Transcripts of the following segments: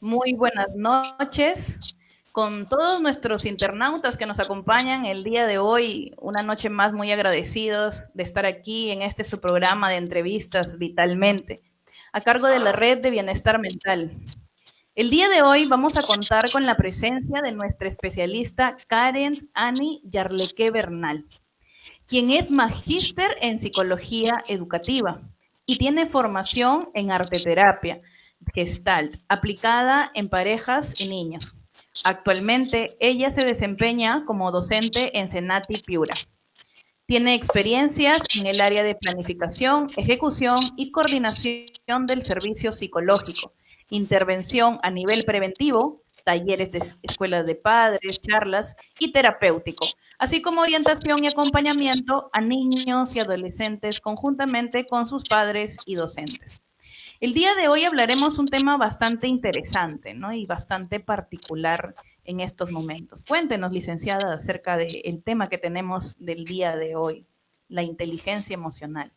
Muy buenas noches con todos nuestros internautas que nos acompañan el día de hoy. Una noche más muy agradecidos de estar aquí en este su programa de entrevistas Vitalmente, a cargo de la Red de Bienestar Mental. El día de hoy vamos a contar con la presencia de nuestra especialista Karen Ani Yarleque Bernal, quien es magíster en psicología educativa y tiene formación en arteterapia Gestalt, aplicada en parejas y niños. Actualmente, ella se desempeña como docente en Senati Piura. Tiene experiencias en el área de planificación, ejecución y coordinación del servicio psicológico, intervención a nivel preventivo, talleres de escuelas de padres, charlas y terapéutico, así como orientación y acompañamiento a niños y adolescentes conjuntamente con sus padres y docentes. El día de hoy hablaremos un tema bastante interesante, ¿no? Y bastante particular en estos momentos. Cuéntenos, licenciada, acerca del tema que tenemos del día de hoy, la inteligencia emocional.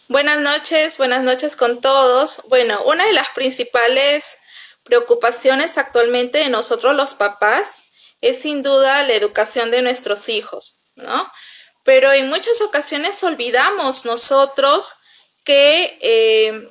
Buenas noches con todos. Bueno, una de las principales preocupaciones actualmente de nosotros los papás es sin duda la educación de nuestros hijos, ¿no? Pero en muchas ocasiones olvidamos nosotros que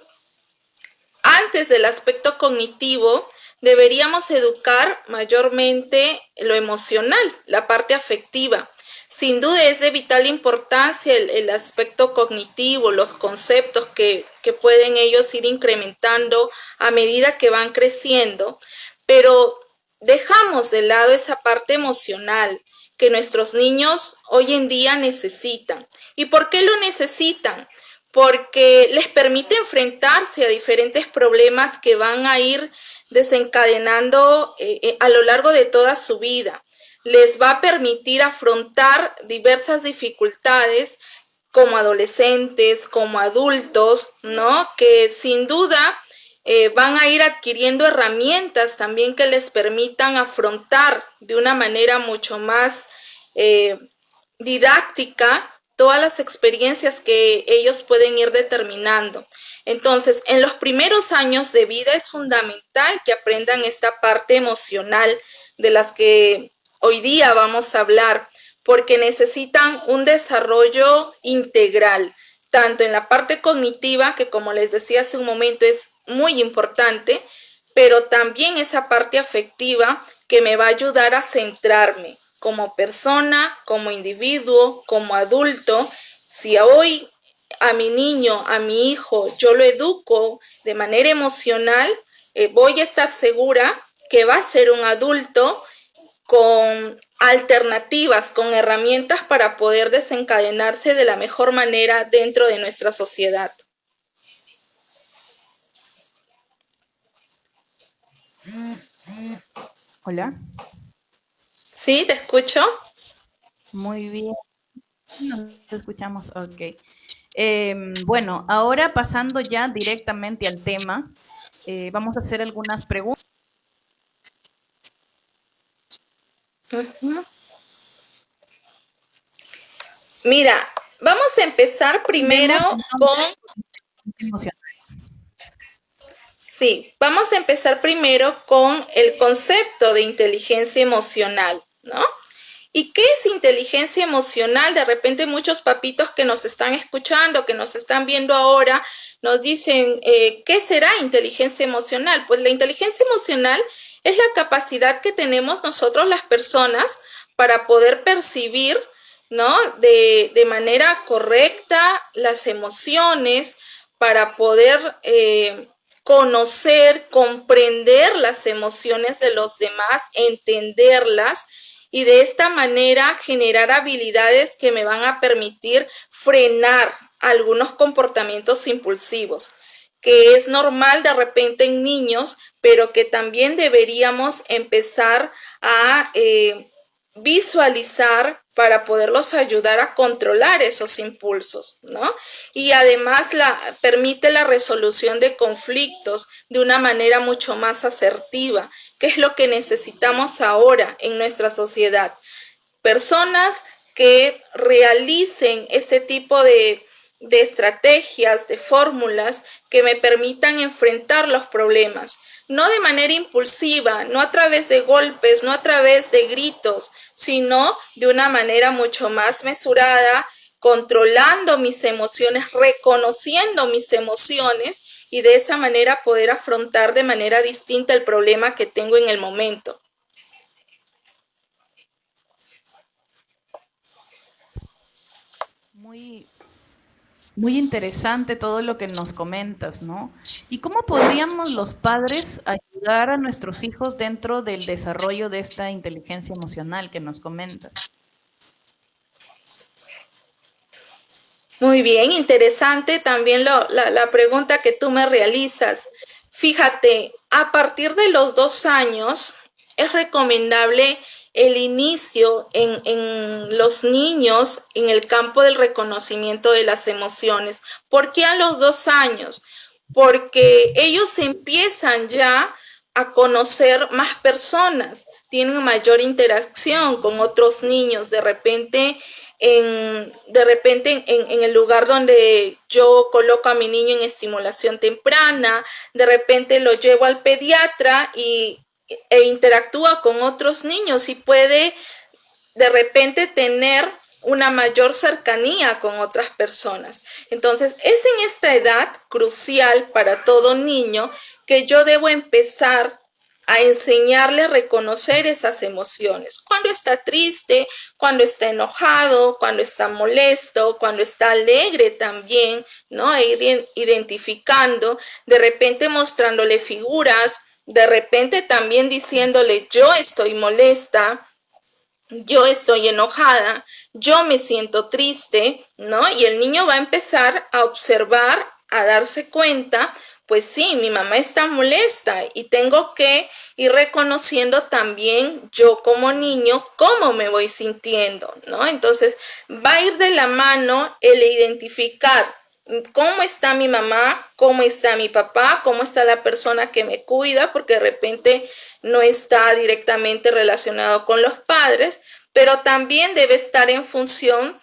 antes del aspecto cognitivo deberíamos educar mayormente lo emocional, la parte afectiva. Sin duda es de vital importancia el aspecto cognitivo, los conceptos que pueden ellos ir incrementando a medida que van creciendo, pero dejamos de lado esa parte emocional que nuestros niños hoy en día necesitan. ¿Y por qué lo necesitan? Porque les permite enfrentarse a diferentes problemas que van a ir desencadenando a lo largo de toda su vida. Les va a permitir afrontar diversas dificultades como adolescentes, como adultos, ¿no? Que sin duda van a ir adquiriendo herramientas también que les permitan afrontar de una manera mucho más didáctica todas las experiencias que ellos pueden ir determinando. Entonces, en los primeros años de vida es fundamental que aprendan esta parte emocional de las que hoy día vamos a hablar, porque necesitan un desarrollo integral, tanto en la parte cognitiva, que como les decía hace un momento es muy importante, pero también esa parte afectiva que me va a ayudar a centrarme como persona, como individuo, como adulto. Si hoy a mi niño, a mi hijo, yo lo educo de manera emocional, voy a estar segura que va a ser un adulto con alternativas, con herramientas para poder desencadenarse de la mejor manera dentro de nuestra sociedad. Hola. ¿Sí? ¿Te escucho? Muy bien. Nos escuchamos. Ok. Bueno, ahora pasando ya directamente al tema, vamos a hacer algunas preguntas. Uh -huh. Mira, vamos a empezar primero Entendemos con, entonces emocional. sí, vamos a empezar primero con el concepto de inteligencia emocional, ¿no? ¿Y qué es inteligencia emocional? De repente muchos papitos que nos están escuchando, que nos están viendo ahora, nos dicen, ¿qué será inteligencia emocional? Pues la inteligencia emocional es la capacidad que tenemos nosotros las personas para poder percibir, ¿no? De manera correcta las emociones, para poder conocer, comprender las emociones de los demás, entenderlas y de esta manera generar habilidades que me van a permitir frenar algunos comportamientos impulsivos, que es normal de repente en niños, pero que también deberíamos empezar a visualizar para poderlos ayudar a controlar esos impulsos, ¿no? Y además permite la resolución de conflictos de una manera mucho más asertiva, que es lo que necesitamos ahora en nuestra sociedad. Personas que realicen este tipo de estrategias, de fórmulas que me permitan enfrentar los problemas. no de manera impulsiva, no a través de golpes, no a través de gritos, sino de una manera mucho más mesurada, controlando mis emociones, reconociendo mis emociones y de esa manera poder afrontar de manera distinta el problema que tengo en el momento. Muy, muy interesante todo lo que nos comentas, ¿no? ¿Y cómo podríamos los padres ayudar a nuestros hijos dentro del desarrollo de esta inteligencia emocional que nos comentas? Muy bien, interesante también la pregunta que tú me realizas. Fíjate, a partir de los 2 años es recomendable el inicio en los niños en el campo del reconocimiento de las emociones. ¿Por qué a los 2 años? Porque ellos empiezan ya a conocer más personas, tienen mayor interacción con otros niños. De repente en el lugar donde yo coloco a mi niño en estimulación temprana, de repente lo llevo al pediatra e interactúa con otros niños y puede de repente tener una mayor cercanía con otras personas. Entonces, es en esta edad crucial para todo niño que yo debo empezar a enseñarle a reconocer esas emociones. Cuando está triste, cuando está enojado, cuando está molesto, cuando está alegre también, ¿no? E ir identificando, de repente mostrándole figuras, de repente también diciéndole yo estoy molesta, yo estoy enojada, yo me siento triste, ¿no? Y el niño va a empezar a observar, a darse cuenta, pues sí, mi mamá está molesta y tengo que ir reconociendo también yo como niño cómo me voy sintiendo, ¿no? Entonces va a ir de la mano el identificar cómo está mi mamá, cómo está mi papá, cómo está la persona que me cuida, porque de repente no está directamente relacionado con los padres, pero también debe estar en función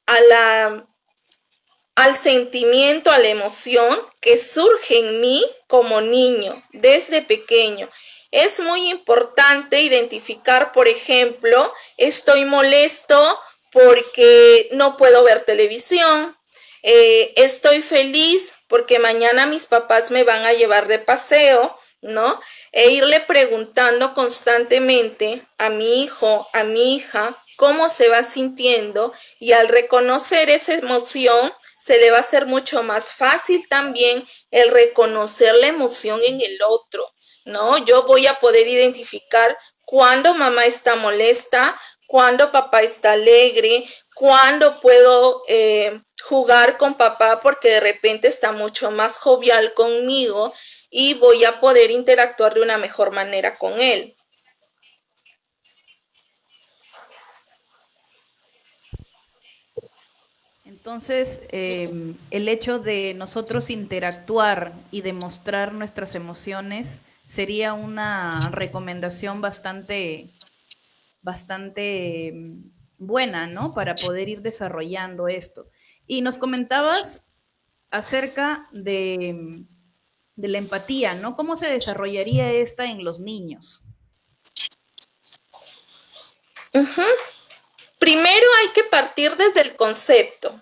a al sentimiento, a la emoción que surge en mí como niño, desde pequeño. Es muy importante identificar, por ejemplo, estoy molesto porque no puedo ver televisión, estoy feliz porque mañana mis papás me van a llevar de paseo, ¿no? E irle preguntando constantemente a mi hijo, a mi hija, cómo se va sintiendo, y al reconocer esa emoción se le va a hacer mucho más fácil también el reconocer la emoción en el otro, ¿no? Yo voy a poder identificar cuando mamá está molesta, cuando papá está alegre, cuando puedo jugar con papá porque de repente está mucho más jovial conmigo y voy a poder interactuar de una mejor manera con él. Entonces, el hecho de nosotros interactuar y demostrar nuestras emociones sería una recomendación bastante buena, ¿no? Para poder ir desarrollando esto. Y nos comentabas acerca de la empatía, ¿no? ¿Cómo se desarrollaría esta en los niños? Primero hay que partir desde el concepto.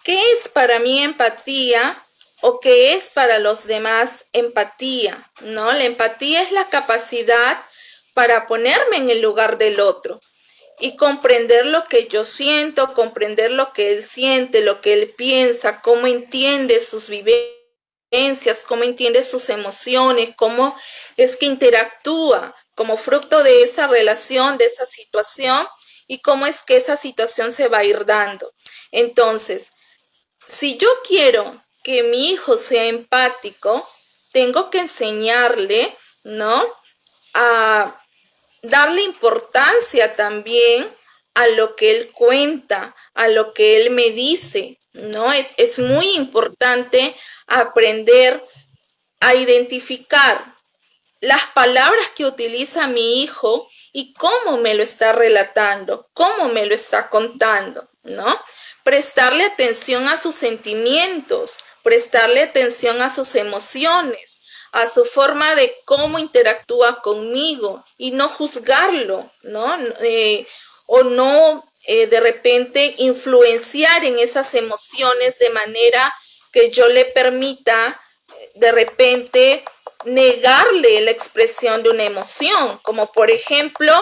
¿Qué es para mí empatía o qué es para los demás empatía? ¿No? La empatía es la capacidad para ponerme en el lugar del otro y comprender lo que yo siento, comprender lo que él siente, lo que él piensa, cómo entiende sus vivencias, cómo entiende sus emociones, cómo es que interactúa como fruto de esa relación, de esa situación, y cómo es que esa situación se va a ir dando. Entonces, si yo quiero que mi hijo sea empático, tengo que enseñarle, ¿no? A darle importancia también a lo que él cuenta, a lo que él me dice, ¿no? Es muy importante aprender a identificar las palabras que utiliza mi hijo y cómo me lo está relatando, cómo me lo está contando, ¿no? Prestarle atención a sus sentimientos, prestarle atención a sus emociones, a su forma de cómo interactúa conmigo y no juzgarlo, ¿no? O no de repente influenciar en esas emociones de manera que yo le permita de repente negarle la expresión de una emoción, como por ejemplo,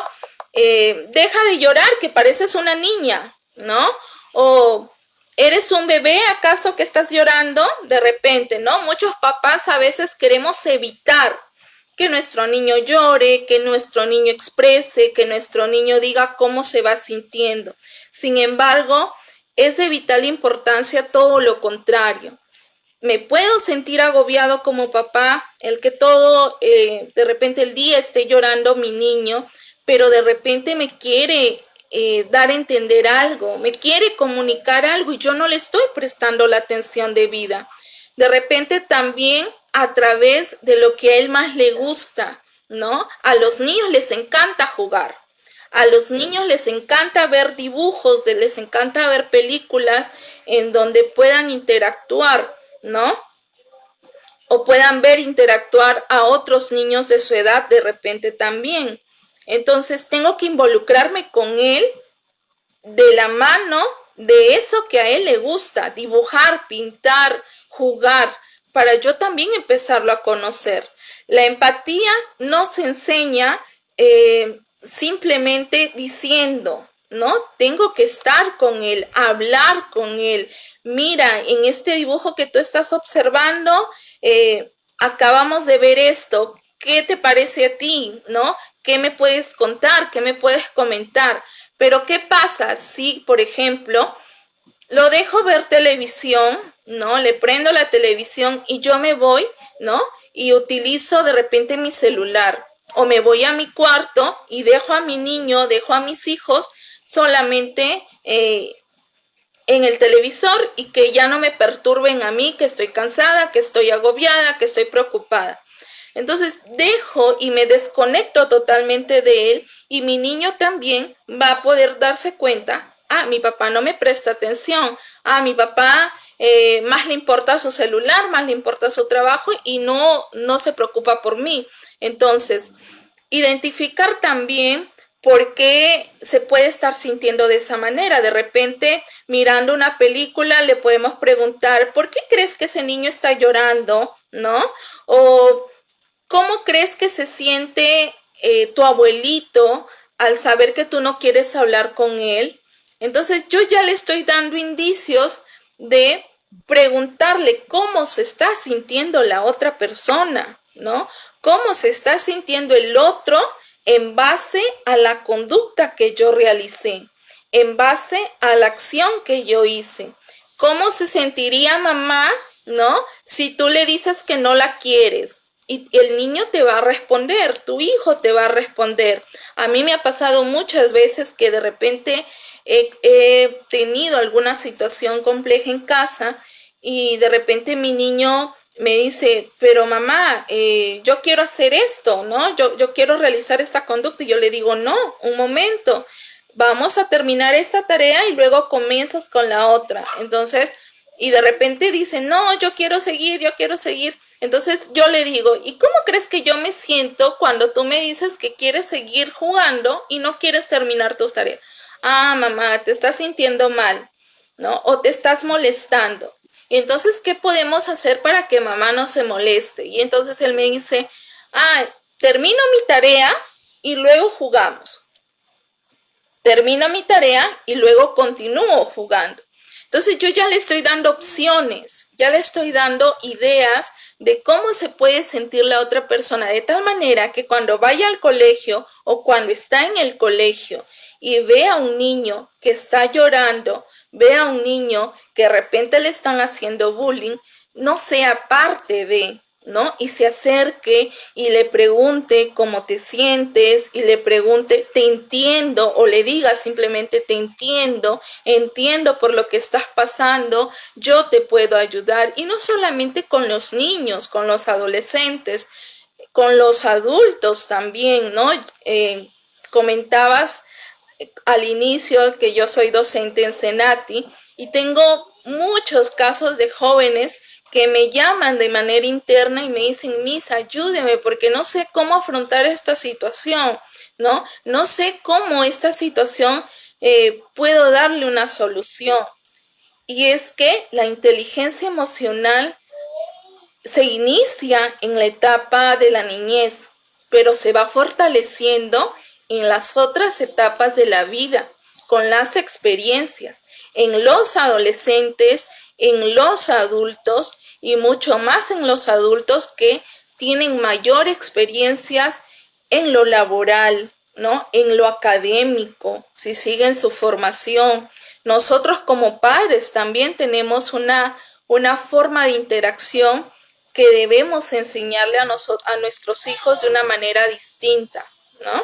deja de llorar, que pareces una niña, ¿no? O ¿eres un bebé acaso que estás llorando? De repente, ¿no? Muchos papás a veces queremos evitar que nuestro niño llore, que nuestro niño exprese, que nuestro niño diga cómo se va sintiendo. Sin embargo, es de vital importancia todo lo contrario. Me puedo sentir agobiado como papá, el que todo, de repente el día esté llorando mi niño, pero de repente me quiere dar a entender algo, me quiere comunicar algo y yo no le estoy prestando la atención debida. De repente también a través de lo que a él más le gusta, ¿no? A los niños les encanta jugar. A los niños les encanta ver dibujos, les encanta ver películas en donde puedan interactuar, ¿no? O puedan ver interactuar a otros niños de su edad de repente también. Entonces tengo que involucrarme con él de la mano de eso que a él le gusta, dibujar, pintar, jugar, para yo también empezarlo a conocer. La empatía no se enseña simplemente diciendo, ¿no? Tengo que estar con él, hablar con él. Mira, en este dibujo que tú estás observando, acabamos de ver esto. ¿Qué te parece a ti? ¿No? ¿Qué me puedes contar? ¿Qué me puedes comentar? Pero ¿qué pasa si, por ejemplo, lo dejo ver televisión, ¿no? Le prendo la televisión y yo me voy, ¿no? Y utilizo de repente mi celular. O me voy a mi cuarto y dejo a mi niño, dejo a mis hijos solamente en el televisor y que ya no me perturben a mí, que estoy cansada, que estoy agobiada, que estoy preocupada. Entonces dejo y me desconecto totalmente de él y mi niño también va a poder darse cuenta, mi papá no me presta atención, mi papá más le importa su celular, más le importa su trabajo y no se preocupa por mí. Entonces, identificar también por qué se puede estar sintiendo de esa manera. De repente, mirando una película, le podemos preguntar, ¿por qué crees que ese niño está llorando? ¿No? O ¿cómo crees que se siente tu abuelito al saber que tú no quieres hablar con él? Entonces yo ya le estoy dando indicios de preguntarle cómo se está sintiendo la otra persona, ¿no? Cómo se está sintiendo el otro en base a la conducta que yo realicé, en base a la acción que yo hice. ¿Cómo se sentiría mamá, ¿no? Si tú le dices que no la quieres. Y el niño te va a responder, tu hijo te va a responder. A mí me ha pasado muchas veces que de repente he tenido alguna situación compleja en casa y de repente mi niño me dice, pero mamá, yo quiero hacer esto, ¿no? Yo quiero realizar esta conducta. Y yo le digo, no, un momento, vamos a terminar esta tarea y luego comienzas con la otra. Entonces, y de repente dice, no, yo quiero seguir, yo quiero seguir. Entonces yo le digo, ¿y cómo crees que yo me siento cuando tú me dices que quieres seguir jugando y no quieres terminar tus tareas? Mamá, te estás sintiendo mal, ¿no? O te estás molestando. Y entonces, ¿qué podemos hacer para que mamá no se moleste? Y entonces él me dice, termino mi tarea y luego jugamos. Termino mi tarea y luego continúo jugando. Entonces yo ya le estoy dando opciones, ya le estoy dando ideas de cómo se puede sentir la otra persona, de tal manera que cuando vaya al colegio o cuando está en el colegio y ve a un niño que está llorando, ve a un niño que de repente le están haciendo bullying, no sea parte de, ¿no? Y se acerque y le pregunte cómo te sientes y le pregunte, te entiendo, o le diga simplemente te entiendo, entiendo por lo que estás pasando, yo te puedo ayudar. Y no solamente con los niños, con los adolescentes, con los adultos también, ¿no? Comentabas al inicio que yo soy docente en Senati y tengo muchos casos de jóvenes que me llaman de manera interna y me dicen, Miss, ayúdeme porque no sé cómo afrontar esta situación, ¿no? No sé cómo esta situación puedo darle una solución. Y es que la inteligencia emocional se inicia en la etapa de la niñez, pero se va fortaleciendo en las otras etapas de la vida, con las experiencias, en los adolescentes, en los adultos y mucho más en los adultos que tienen mayor experiencias en lo laboral, ¿no? En lo académico, si siguen su formación. Nosotros como padres también tenemos una forma de interacción que debemos enseñarle a nuestros hijos de una manera distinta, ¿no?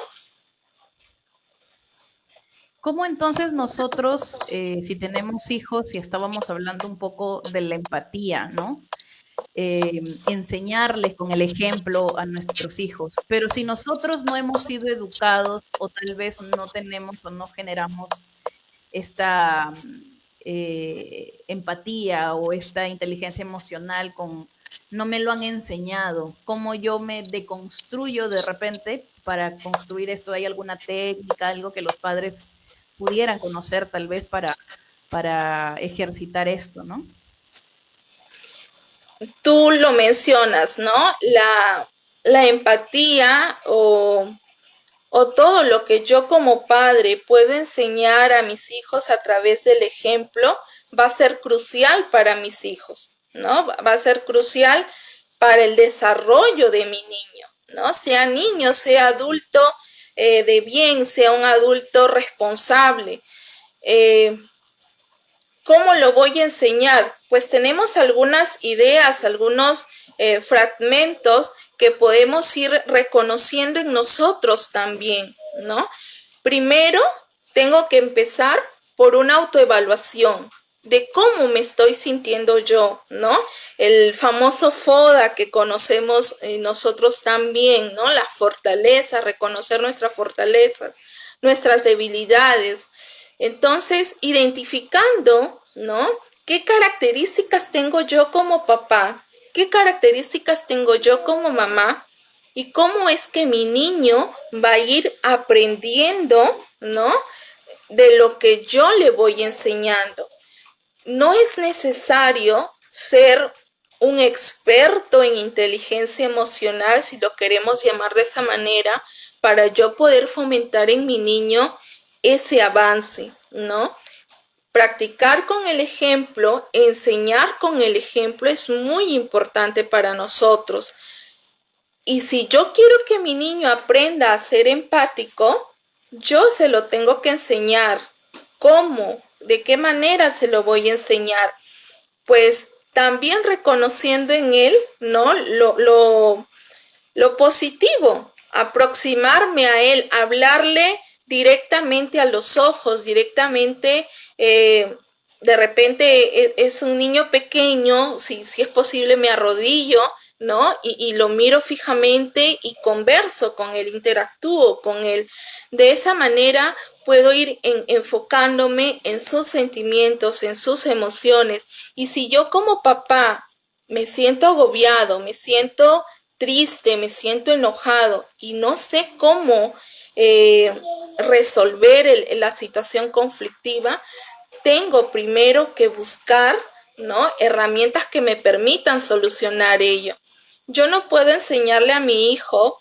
¿Cómo entonces nosotros, si tenemos hijos y estábamos hablando un poco de la empatía, ¿no? Enseñarles con el ejemplo a nuestros hijos, pero si nosotros no hemos sido educados o tal vez no tenemos o no generamos esta empatía o esta inteligencia emocional no me lo han enseñado, cómo yo me deconstruyo de repente para construir esto, ¿hay alguna técnica, algo que los padres pudieran conocer tal vez para ejercitar esto, ¿no? Tú lo mencionas, ¿no? La empatía o todo lo que yo como padre puedo enseñar a mis hijos a través del ejemplo va a ser crucial para mis hijos, ¿no? Va a ser crucial para el desarrollo de mi niño, ¿no? Sea niño, sea adulto de bien, sea un adulto responsable. Eh, ¿Cómo lo voy a enseñar? Pues tenemos algunas ideas, algunos fragmentos que podemos ir reconociendo en nosotros también, ¿no? Primero, tengo que empezar por una autoevaluación de cómo me estoy sintiendo yo, ¿no? El famoso FODA que conocemos nosotros también, ¿no? La fortaleza, reconocer nuestras fortalezas, nuestras debilidades. Entonces, identificando, ¿no? ¿Qué características tengo yo como papá? ¿Qué características tengo yo como mamá? Y cómo es que mi niño va a ir aprendiendo, ¿no? De lo que yo le voy enseñando. No es necesario ser un experto en inteligencia emocional, si lo queremos llamar de esa manera, para yo poder fomentar en mi niño ese avance, ¿no? Practicar con el ejemplo, enseñar con el ejemplo es muy importante para nosotros. Y si yo quiero que mi niño aprenda a ser empático, yo se lo tengo que enseñar. ¿Cómo? ¿De qué manera se lo voy a enseñar? Pues también reconociendo en él, ¿no? Lo positivo, aproximarme a él, hablarle directamente a los ojos, directamente, de repente es un niño pequeño, si es posible me arrodillo, ¿no? Y lo miro fijamente y converso con él, interactúo con él. De esa manera puedo ir enfocándome en sus sentimientos, en sus emociones. Y si yo como papá me siento agobiado, me siento triste, me siento enojado y no sé cómo resolver la situación conflictiva, tengo primero que buscar, ¿no? Herramientas que me permitan solucionar ello. Yo no puedo enseñarle a mi hijo,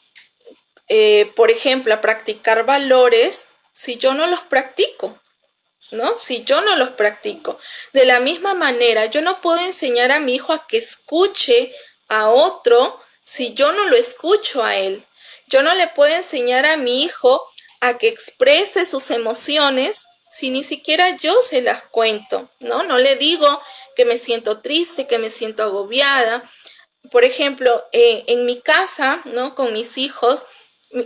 por ejemplo, a practicar valores si yo no los practico, ¿no? Si yo no los practico. De la misma manera, yo no puedo enseñar a mi hijo a que escuche a otro si yo no lo escucho a él. Yo no le puedo enseñar a mi hijo a que exprese sus emociones si ni siquiera yo se las cuento, ¿no? No le digo que me siento triste, que me siento agobiada. Por ejemplo, en mi casa, ¿no? Con mis hijos,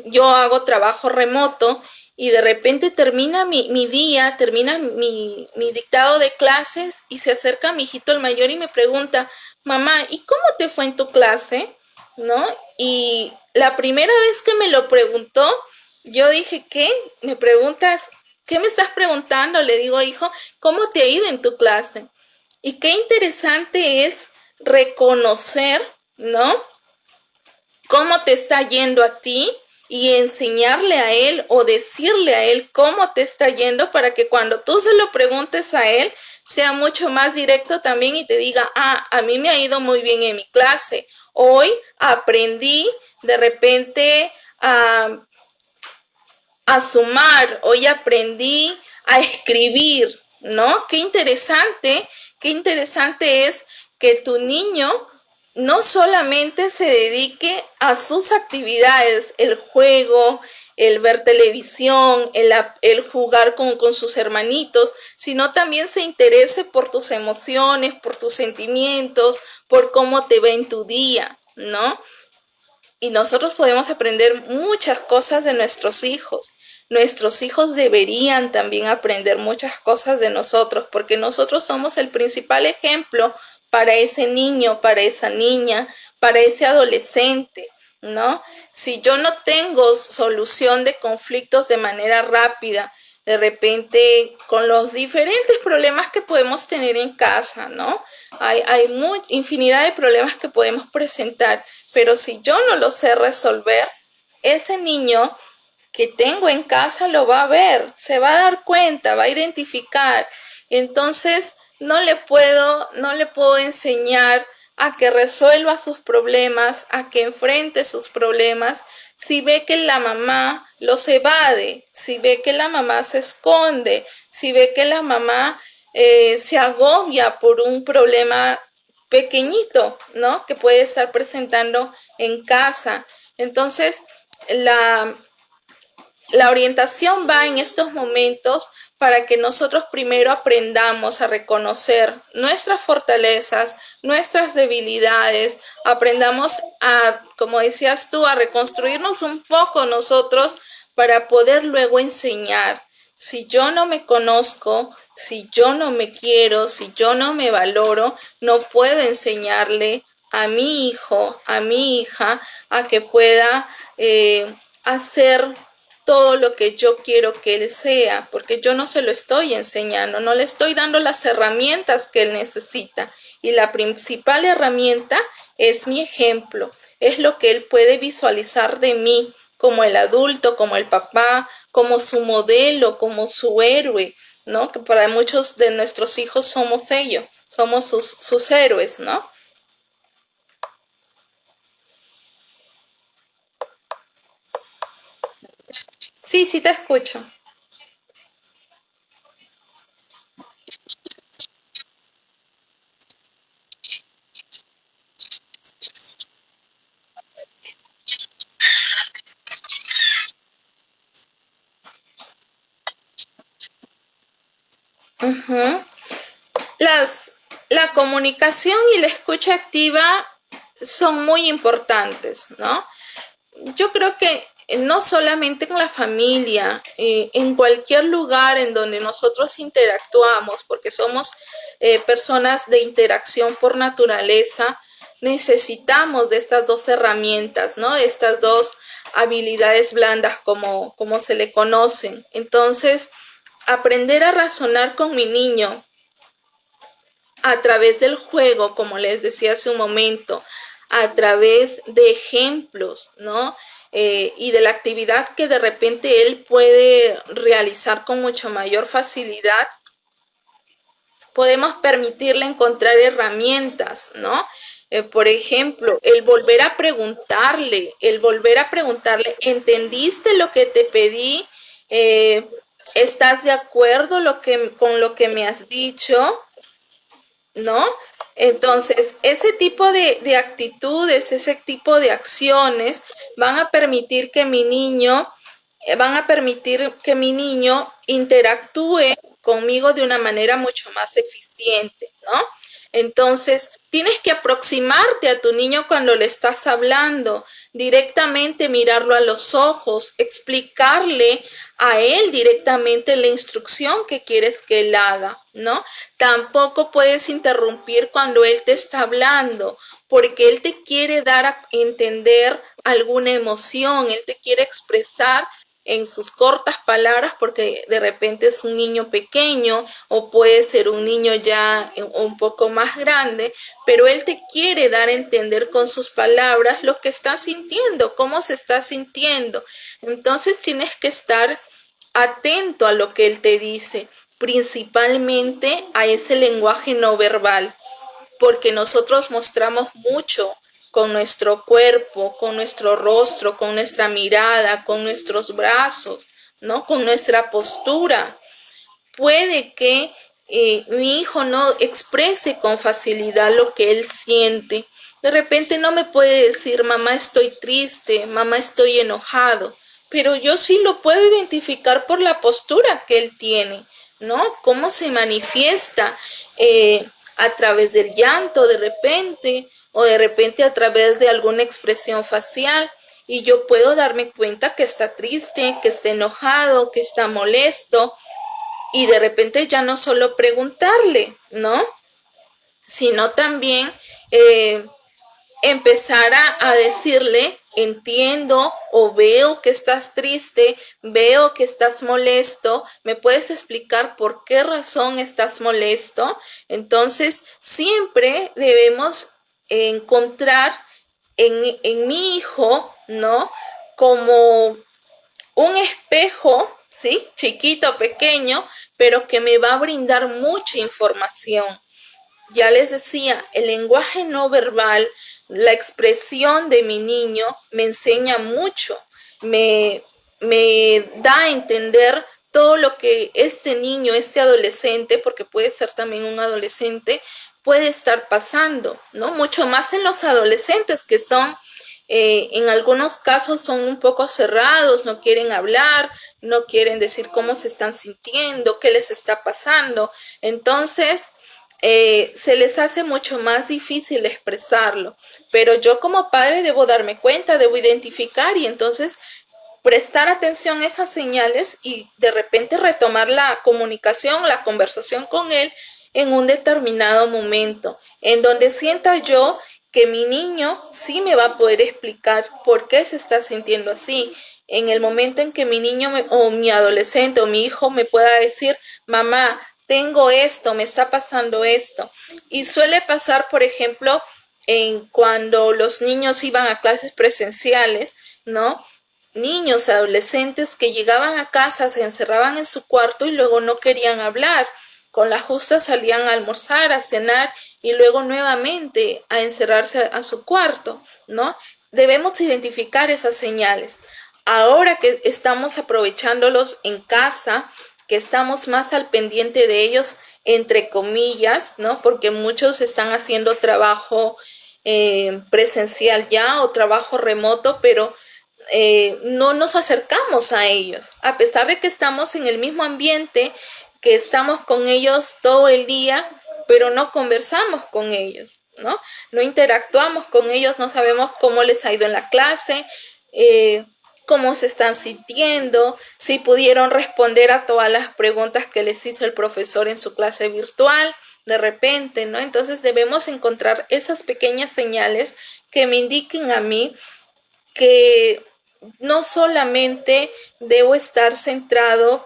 yo hago trabajo remoto y de repente termina mi día, termina mi dictado de clases y se acerca mi hijito el mayor y me pregunta, mamá, ¿y cómo te fue en tu clase? ¿No? Y la primera vez que me lo preguntó, yo dije, ¿qué? Me preguntas, ¿qué me estás preguntando? Le digo, hijo, ¿cómo te ha ido en tu clase? Y qué interesante es reconocer, ¿no? Cómo te está yendo a ti y enseñarle a él o decirle a él cómo te está yendo para que cuando tú se lo preguntes a él sea mucho más directo también y te diga, a mí me ha ido muy bien en mi clase. Hoy aprendí de repente a sumar, hoy aprendí a escribir, ¿no? Qué interesante es que tu niño no solamente se dedique a sus actividades, el juego, el ver televisión, el jugar con sus hermanitos, sino también se interese por tus emociones, por tus sentimientos, por cómo te va en tu día, ¿no? Y nosotros podemos aprender muchas cosas de nuestros hijos. Nuestros hijos deberían también aprender muchas cosas de nosotros, porque nosotros somos el principal ejemplo para ese niño, para esa niña, para ese adolescente, ¿no? Si yo no tengo solución de conflictos de manera rápida, de repente con los diferentes problemas que podemos tener en casa, ¿no? Hay infinidad de problemas que podemos presentar, pero si yo no lo sé resolver, ese niño que tengo en casa lo va a ver, se va a dar cuenta, va a identificar. Entonces no le puedo enseñar a que resuelva sus problemas, a que enfrente sus problemas, si ve que la mamá los evade, si ve que la mamá se esconde, si ve que la mamá se agobia por un problema pequeñito, ¿no? Que puede estar presentando en casa. Entonces, la, la orientación va en estos momentos para que nosotros primero aprendamos a reconocer nuestras fortalezas, nuestras debilidades, aprendamos a, como decías tú, a reconstruirnos un poco nosotros para poder luego enseñar. Si yo no me conozco, si yo no me quiero, si yo no me valoro, no puedo enseñarle a mi hijo, a mi hija, a que pueda hacer todo lo que yo quiero que él sea, porque yo no se lo estoy enseñando, no le estoy dando las herramientas que él necesita. Y la principal herramienta es mi ejemplo, es lo que él puede visualizar de mí como el adulto, como el papá, como su modelo, como su héroe, ¿no? Que para muchos de nuestros hijos somos ellos, somos sus héroes, ¿no? Sí, sí te escucho. Uh-huh. Las, la comunicación y la escucha activa son muy importantes, ¿no? Yo creo que no solamente con la familia, en cualquier lugar en donde nosotros interactuamos, porque somos personas de interacción por naturaleza, necesitamos de estas dos herramientas, ¿no? De estas dos habilidades blandas como se le conocen. Entonces, aprender a razonar con mi niño a través del juego, como les decía hace un momento, a través de ejemplos, ¿no? Y de la actividad que de repente él puede realizar con mucho mayor facilidad, podemos permitirle encontrar herramientas, ¿no? Por ejemplo, el volver a preguntarle, ¿entendiste lo que te pedí? ¿Estás de acuerdo con lo que me has dicho? ¿No? Entonces, ese tipo de actitudes, ese tipo de acciones van a permitir que mi niño, van a permitir que mi niño interactúe conmigo de una manera mucho más eficiente, ¿no? Entonces, tienes que aproximarte a tu niño cuando le estás hablando, directamente mirarlo a los ojos, explicarle a él directamente la instrucción que quieres que él haga, ¿no? Tampoco puedes interrumpir cuando él te está hablando, porque él te quiere dar a entender alguna emoción, él te quiere expresar en sus cortas palabras porque de repente es un niño pequeño o puede ser un niño ya un poco más grande, pero él te quiere dar a entender con sus palabras lo que está sintiendo, cómo se está sintiendo. Entonces tienes que estar atento a lo que él te dice, principalmente a ese lenguaje no verbal, porque nosotros mostramos mucho con nuestro cuerpo, con nuestro rostro, con nuestra mirada, con nuestros brazos, ¿no? Con nuestra postura. Puede que mi hijo no exprese con facilidad lo que él siente. De repente no me puede decir, mamá, estoy triste, mamá, estoy enojado, pero yo sí lo puedo identificar por la postura que él tiene, ¿no? Cómo se manifiesta a través del llanto de repente, o de repente a través de alguna expresión facial. Y yo puedo darme cuenta que está triste, que está enojado, que está molesto, y de repente ya no solo preguntarle, ¿no? Sino también empezar a decirle, entiendo o veo que estás triste, veo que estás molesto, ¿me puedes explicar por qué razón estás molesto? Entonces, siempre debemos encontrar en mi hijo, ¿no? Como un espejo, ¿sí? Chiquito, pequeño, pero que me va a brindar mucha información. Ya les decía, el lenguaje no verbal, la expresión de mi niño me enseña mucho, me da a entender todo lo que este niño, este adolescente, porque puede ser también un adolescente, puede estar pasando, ¿no? Mucho más en los adolescentes que son, en algunos casos son un poco cerrados, no quieren hablar, no quieren decir cómo se están sintiendo, qué les está pasando. Entonces, se les hace mucho más difícil expresarlo. Pero yo como padre debo darme cuenta, debo identificar y entonces prestar atención a esas señales y de repente retomar la comunicación, la conversación con él en un determinado momento, en donde sienta yo que mi niño sí me va a poder explicar por qué se está sintiendo así. En el momento en que mi niño o mi adolescente o mi hijo me pueda decir, mamá, tengo esto, me está pasando esto. Y suele pasar, por ejemplo, en cuando los niños iban a clases presenciales, ¿no? Niños, adolescentes que llegaban a casa, se encerraban en su cuarto y luego no querían hablar. Con la justa salían a almorzar, a cenar y luego nuevamente a encerrarse a su cuarto, ¿no? Debemos identificar esas señales. Ahora que estamos aprovechándolos en casa, que estamos más al pendiente de ellos, entre comillas, ¿no? Porque muchos están haciendo trabajo presencial ya o trabajo remoto, pero no nos acercamos a ellos, a pesar de que estamos en el mismo ambiente, que estamos con ellos todo el día, pero no conversamos con ellos, ¿no? No interactuamos con ellos, no sabemos cómo les ha ido en la clase, cómo se están sintiendo, si pudieron responder a todas las preguntas que les hizo el profesor en su clase virtual, de repente, ¿no? Entonces debemos encontrar esas pequeñas señales que me indiquen a mí que no solamente debo estar centrado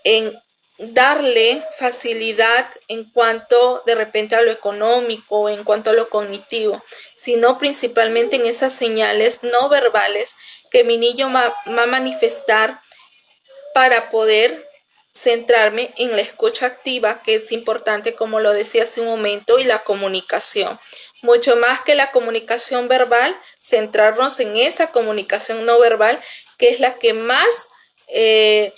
en darle facilidad en cuanto de repente a lo económico, en cuanto a lo cognitivo, sino principalmente en esas señales no verbales que mi niño va a manifestar para poder centrarme en la escucha activa, que es importante, como lo decía hace un momento, y la comunicación. Mucho más que la comunicación verbal, centrarnos en esa comunicación no verbal, que es la que más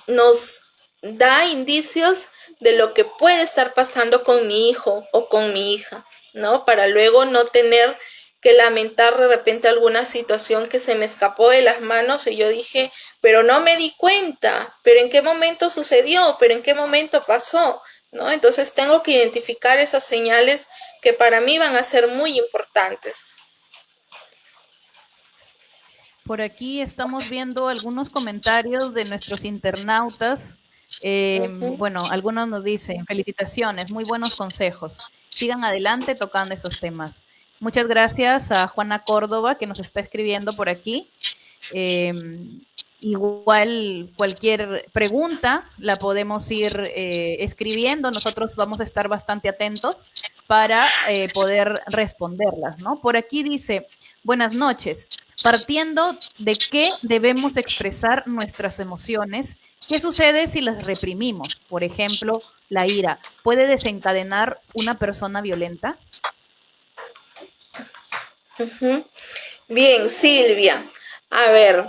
nos da indicios de lo que puede estar pasando con mi hijo o con mi hija, ¿no? Para luego no tener que lamentar de repente alguna situación que se me escapó de las manos y yo dije, pero no me di cuenta, pero en qué momento sucedió, pero en qué momento pasó, ¿no? Entonces tengo que identificar esas señales que para mí van a ser muy importantes. Por aquí estamos viendo algunos comentarios de nuestros internautas. Bueno, algunos nos dicen, felicitaciones, muy buenos consejos. Sigan adelante tocando esos temas. Muchas gracias a Juana Córdoba que nos está escribiendo por aquí. Igual cualquier pregunta la podemos ir escribiendo, nosotros vamos a estar bastante atentos para poder responderlas, ¿no? Por aquí dice, buenas noches, partiendo de qué debemos expresar nuestras emociones, ¿qué sucede si las reprimimos? Por ejemplo, la ira, ¿puede desencadenar una persona violenta? Bien, Silvia. A ver,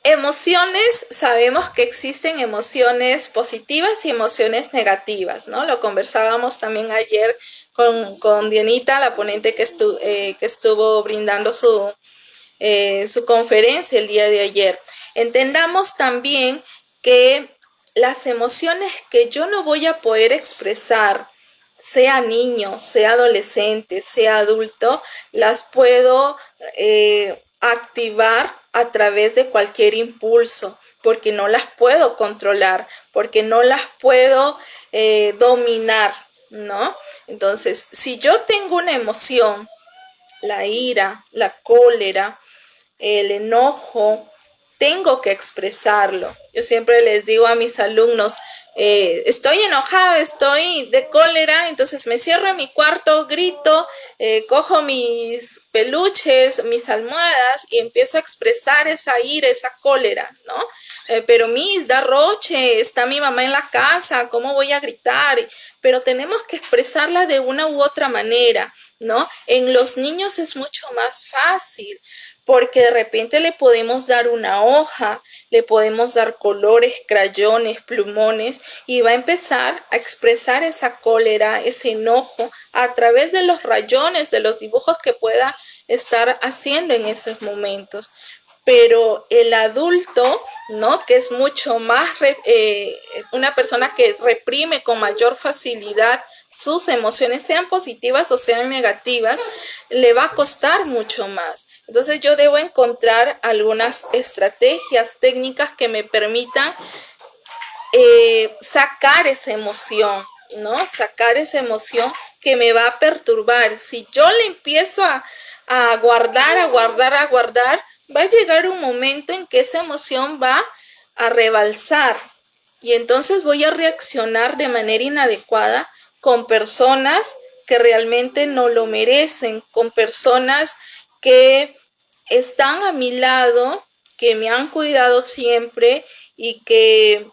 emociones, sabemos que existen emociones positivas y emociones negativas, ¿no? Lo conversábamos también ayer con Dianita, la ponente que estuvo brindando su conferencia el día de ayer. Entendamos también que las emociones que yo no voy a poder expresar, sea niño, sea adolescente, sea adulto, las puedo activar a través de cualquier impulso, porque no las puedo controlar, porque no las puedo dominar, ¿no? Entonces, si yo tengo una emoción, la ira, la cólera, el enojo, tengo que expresarlo. Yo siempre les digo a mis alumnos, estoy enojado, estoy de cólera, entonces me cierro en mi cuarto, grito, cojo mis peluches, mis almohadas y empiezo a expresar esa ira, esa cólera, ¿no? Pero Miss, da roche, está mi mamá en la casa, ¿cómo voy a gritar? Pero tenemos que expresarla de una u otra manera, ¿no? En los niños es mucho más fácil porque de repente le podemos dar una hoja, le podemos dar colores, crayones, plumones y va a empezar a expresar esa cólera, ese enojo a través de los rayones, de los dibujos que pueda estar haciendo en esos momentos. Pero el adulto, ¿no? Que es mucho más, una persona que reprime con mayor facilidad sus emociones, sean positivas o sean negativas, le va a costar mucho más. Entonces yo debo encontrar algunas estrategias, técnicas que me permitan sacar esa emoción, ¿no? Sacar esa emoción que me va a perturbar. Si yo le empiezo a guardar, va a llegar un momento en que esa emoción va a rebalsar y entonces voy a reaccionar de manera inadecuada con personas que realmente no lo merecen, con personas que están a mi lado, que me han cuidado siempre y que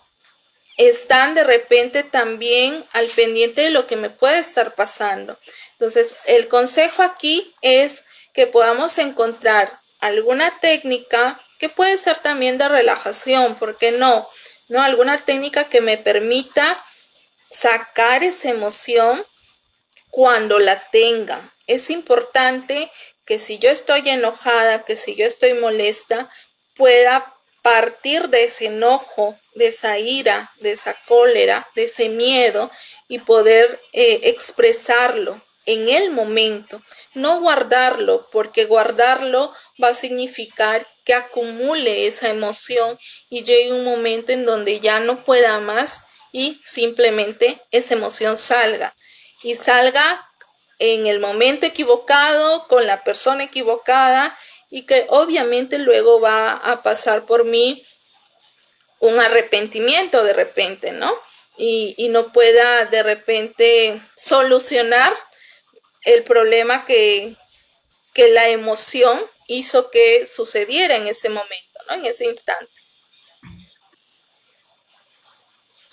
están de repente también al pendiente de lo que me puede estar pasando. Entonces, el consejo aquí es que podamos encontrar alguna técnica que puede ser también de relajación, ¿por qué no? ¿No? Alguna técnica que me permita sacar esa emoción cuando la tenga. Es importante que si yo estoy enojada, que si yo estoy molesta, pueda partir de ese enojo, de esa ira, de esa cólera, de ese miedo y poder expresarlo en el momento. No guardarlo, porque guardarlo va a significar que acumule esa emoción y llegue un momento en donde ya no pueda más y simplemente esa emoción salga. Y salga en el momento equivocado, con la persona equivocada y que obviamente luego va a pasar por mí un arrepentimiento de repente, ¿no? Y no pueda de repente solucionar el problema que la emoción hizo que sucediera en ese momento, ¿no? En ese instante.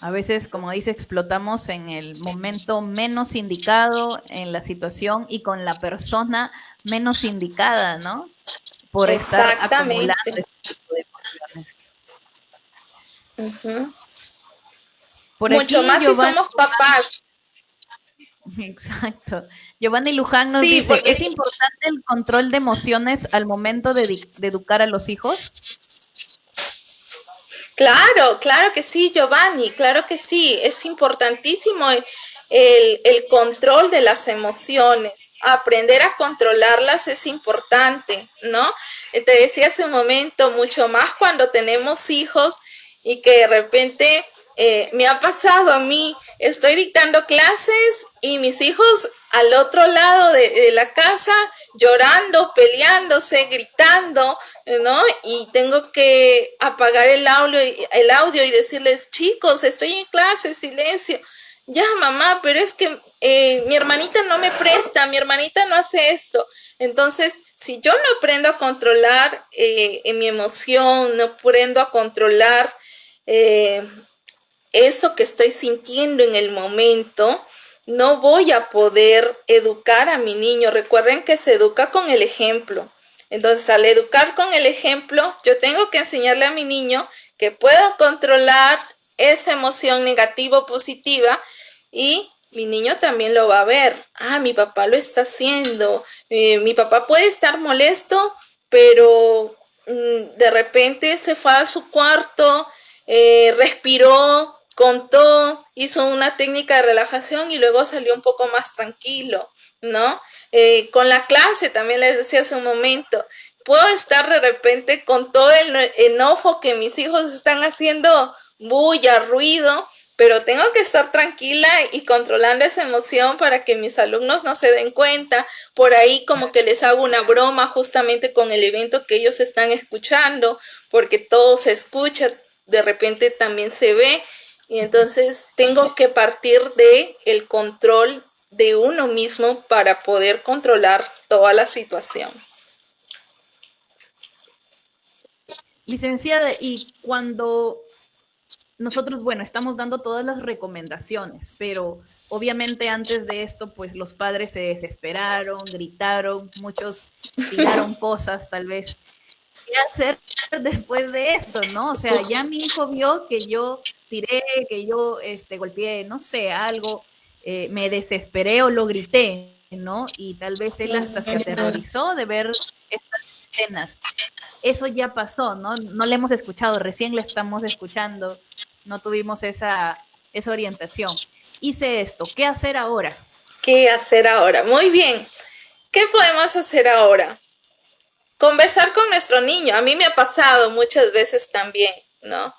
A veces, como dice, explotamos en el momento menos indicado, en la situación y con la persona menos indicada, ¿no? Por estar acumulando Exactamente. este tipo de emociones. Uh-huh. Por Mucho aquí, más si Giovanni, somos papás. exacto. Giovanni Luján nos Sí, dice, ¿es porque importante el control de emociones al momento de educar a los hijos? claro, claro que sí, Giovanni, claro que sí, es importantísimo el control de las emociones, aprender a controlarlas es importante, ¿no? Te decía hace un momento, mucho más cuando tenemos hijos y que de repente me ha pasado a mí, estoy dictando clases y mis hijos al otro lado de la casa llorando, peleándose, gritando, ¿no? Y tengo que apagar el audio y decirles, chicos, estoy en clase, silencio. Ya, mamá, pero es que mi hermanita no me presta, mi hermanita no hace esto. Entonces, si yo no aprendo a controlar en mi emoción, no aprendo a controlar eh, eso que estoy sintiendo en el momento, no voy a poder educar a mi niño. Recuerden que se educa con el ejemplo. Entonces, al educar con el ejemplo, yo tengo que enseñarle a mi niño que puedo controlar esa emoción negativa o positiva y mi niño también lo va a ver. Ah, mi papá lo está haciendo. Mi papá puede estar molesto, pero de repente se fue a su cuarto, respiró, contó, hizo una técnica de relajación y luego salió un poco más tranquilo, ¿no? Con la clase también les decía hace un momento, puedo estar de repente con todo el enojo que mis hijos están haciendo bulla, ruido, pero tengo que estar tranquila y controlando esa emoción para que mis alumnos no se den cuenta. Por ahí como que les hago una broma justamente con el evento que ellos están escuchando, porque todo se escucha, de repente también se ve, y entonces tengo que partir de el control de uno mismo para poder controlar toda la situación. Licenciada, y cuando nosotros, bueno, estamos dando todas las recomendaciones, pero obviamente antes de esto, pues los padres se desesperaron, gritaron, muchos tiraron cosas, tal vez. ¿Qué hacer después de esto, no? O sea, ya mi hijo vio que yo tiré, que yo golpeé, no sé, algo, me desesperé o lo grité, ¿no? Y tal vez él hasta se aterrorizó de ver estas escenas. Eso ya pasó, ¿no? No le hemos escuchado, recién le estamos escuchando, no tuvimos esa orientación. Hice esto, ¿qué hacer ahora? ¿Qué hacer ahora? Muy bien. ¿Qué podemos hacer ahora? Conversar con nuestro niño. A mí me ha pasado muchas veces también, ¿no?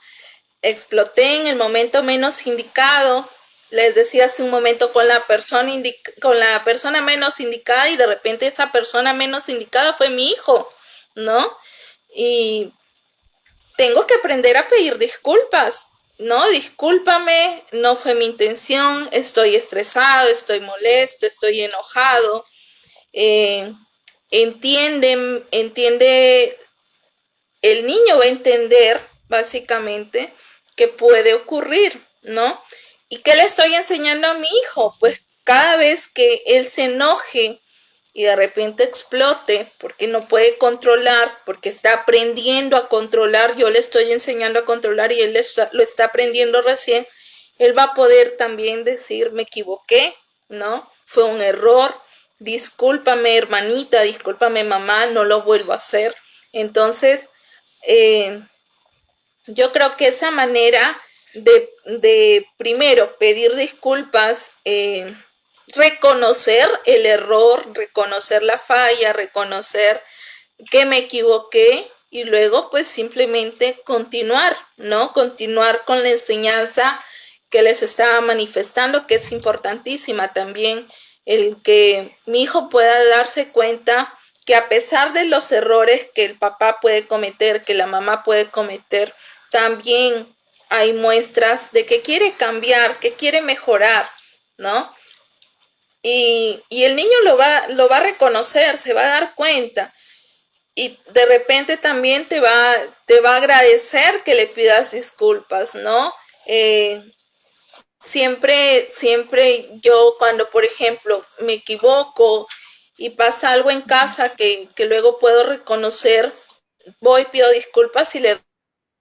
Exploté en el momento menos indicado. Les decía hace un momento con la persona menos indicada y de repente esa persona menos indicada fue mi hijo, ¿no? Y tengo que aprender a pedir disculpas. No, discúlpame, no fue mi intención, estoy estresado, estoy molesto, estoy enojado. Eh, entiende, el niño va a entender básicamente que puede ocurrir, ¿no? ¿Y qué le estoy enseñando a mi hijo? Pues cada vez que él se enoje y de repente explote porque no puede controlar, porque está aprendiendo a controlar, yo le estoy enseñando a controlar y él lo está aprendiendo recién, él va a poder también decir, me equivoqué, ¿no? Fue un error, discúlpame hermanita, discúlpame mamá, no lo vuelvo a hacer. Entonces, yo creo que esa manera de primero pedir disculpas, reconocer el error, reconocer la falla, reconocer que me equivoqué y luego pues simplemente continuar, ¿no? Continuar con la enseñanza que les estaba manifestando, que es importantísima también, el que mi hijo pueda darse cuenta que a pesar de los errores que el papá puede cometer, que la mamá puede cometer, también hay muestras de que quiere cambiar, que quiere mejorar, ¿no? Y el niño lo va a reconocer, se va a dar cuenta. Y de repente también te va a agradecer que le pidas disculpas, ¿no? Siempre yo cuando, por ejemplo, me equivoco y pasa algo en casa que luego puedo reconocer, voy, pido disculpas y le